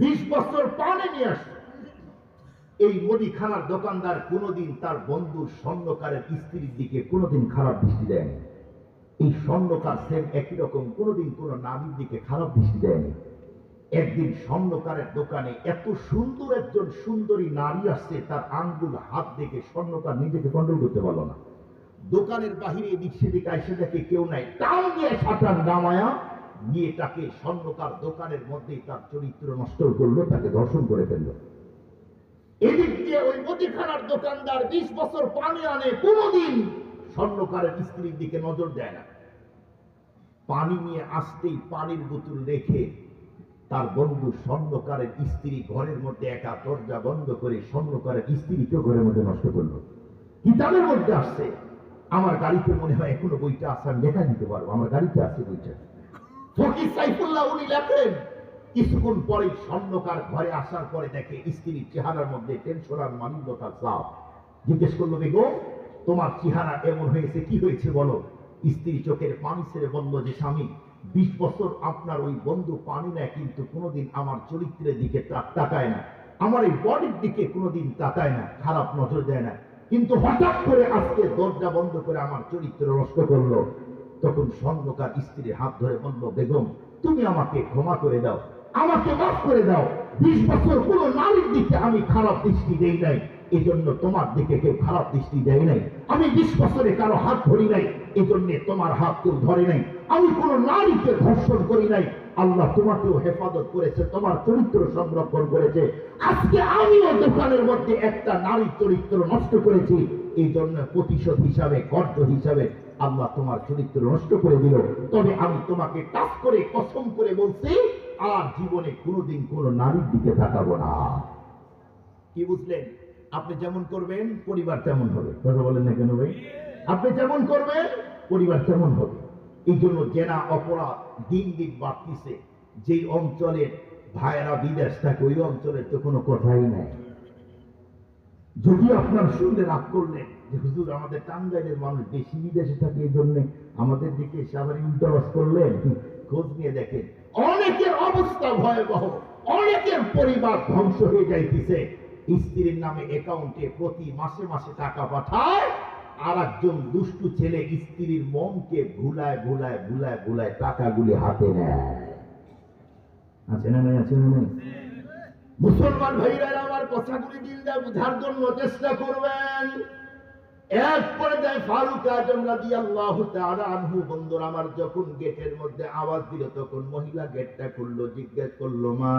20 বছর পানি নিয়ে আসছে। এই মুদিখানার দোকানদার কোনোদিন তার বন্ধুর স্বর্ণকারের স্ত্রীর দিকে কোনোদিন খারাপ দৃষ্টি দেয়নি। এই স্বর্ণকার সেম একই রকম কোনোদিন কোনো নারীর দিকে খারাপ দৃষ্টি দেয়নি। একদিন স্বর্ণকারের দোকানে এত সুন্দর একজন সুন্দরী নারী আসছে, তার আঙ্গুল হাত দেখে স্বর্ণকার নিজেকে কন্ট্রোল করতে পারলো না। দোকানের বাহিরে এদিক সেদিক এসে দেখে কেউ নাই, টান দিয়ে শাটার নামায়া নিয়ে তাকে স্বর্ণকার দোকানের মধ্যেই তার চরিত্র নষ্ট করলো, তাকে ধর্ষণ করে ফেললো। এদিক দিয়ে ওই মুদিখানার দোকানদার 20 বছর পানি আনে, কোনোদিন স্বর্ণকারের স্ত্রীর দিকে নজর দেয় না। পানি নিয়ে আসতেই পানির বোতল রেখে তার বন্ধু স্বর্ণকারের স্ত্রী ঘরের মধ্যে একা দরজা বন্ধ করে স্বর্ণকারের স্ত্রীকে ঘরের মধ্যে নষ্ট করলো। কিতাবের মধ্যে আসছে, আমার গাড়িতে মনে হয় এখনো বইটা আছে, আমি দেখা দিতে পারবো, আমার গাড়িতে আছে বইটা। ফকির সাইফুল্লাহ উনি লেখেন, কিছুক্ষণ পরে স্বর্ণকার ঘরে আসার পরে দেখে স্ত্রীর চেহারার মধ্যে টেনশন আর মালিন্যতার ছাপ। জিজ্ঞেস করলো, বেগম তোমার চেহারা এমন হয়েছে, কি হয়েছে বলো। স্ত্রী চোখের পানি ছেড়ে বলল যে স্বামী, 20 বছর আপনার ওই বন্ধু পানি নেয়, কিন্তু কোনোদিন আমার চরিত্রের দিকে তাকায় না, আমার এই বডির দিকে কোনোদিন তাকায় না, খারাপ নজর দেয় না, কিন্তু হঠাৎ করে আজকে দরজা বন্ধ করে আমার চরিত্র নষ্ট করলো। তখন স্বর্ণকার স্ত্রীর হাত ধরে বলল, বেগম তুমি আমাকে ক্ষমা করে দাও, আমাকে মাফ করে দাও। 20 বছর কোন নারীর দিকে আমি খারাপ দৃষ্টি দেই নাই, এই জন্য তোমার দিকে কেউ খারাপ দৃষ্টি দেয় নাই। আমি 20 বছরে কারো হাত ধরি নাই, এই জন্য তোমার হাত কেউ ধরে নাই। আমি কোন নারীকে ধর্ষণ করি নাই, আল্লাহ তোমাকেও হেফাজত করেছে, তোমার চরিত্র সংরক্ষণ করেছে। আজকে আমিও দোকানের মধ্যে একটা নারীর চরিত্র নষ্ট করেছি, এই জন্য প্রতিশোধ হিসাবে, কর্য হিসাবে আল্লাহ তোমার চরিত্র নষ্ট করে দিল। তবে আমি তোমাকে টাচ করে কসম করে বলছি, আর জীবনে কোনোদিন কোন নারীর দিকে তাকাবো না। কি বুঝলেন? আপনি যেমন করবেন পরিবার তেমন হবে। কথা বলেন না কেন ভাই? আপনি যেমন করবেন পরিবার তেমন হবে। এই জন্য জেনা অপরাধ দিন দিন বাড়তিছে। যেই অঞ্চলের ভাইয়েরা বিদেশ থাকে ওই অঞ্চলের তো কোনো কথাই নাই। যদি আপনার শুনলে রাগ করলেন যে হুজুর আমাদের টাঙ্গাইলের মানুষ বেশি বিদেশে থাকে, এই জন্য আমাদের দিকে এসে আবার ইন্টারভাস করলেন, খোঁজ নিয়ে দেখেন অনেকের অবস্থা ভয়াবহ, অনেকের পরিবার ধ্বংস হয়ে যাইতেছে। স্ত্রীর নামে অ্যাকাউন্টে প্রতি মাসে মাসে টাকা পাঠায়, আর একজন দুষ্টু ছেলে স্ত্রীর মনকে ভুলায় ভুলায় ভুলায় ভুলায় টাকাগুলি হাতে নেয়। আছে না নাই? আছে না নাই? মুসলমান ভাইরা আমার কথাগুলি দিল দিয়ে বুঝার জন্য চেষ্টা করবেন। এক পর্যায়ে ফারুক আজম রাদিয়াল্লাহু তাআলা আনহু বন্ধুরা আমার যখন গেটের মধ্যে আওয়াজ দিল, তখন মহিলা গেটটা খুললো, জিজ্ঞেস করলো, মা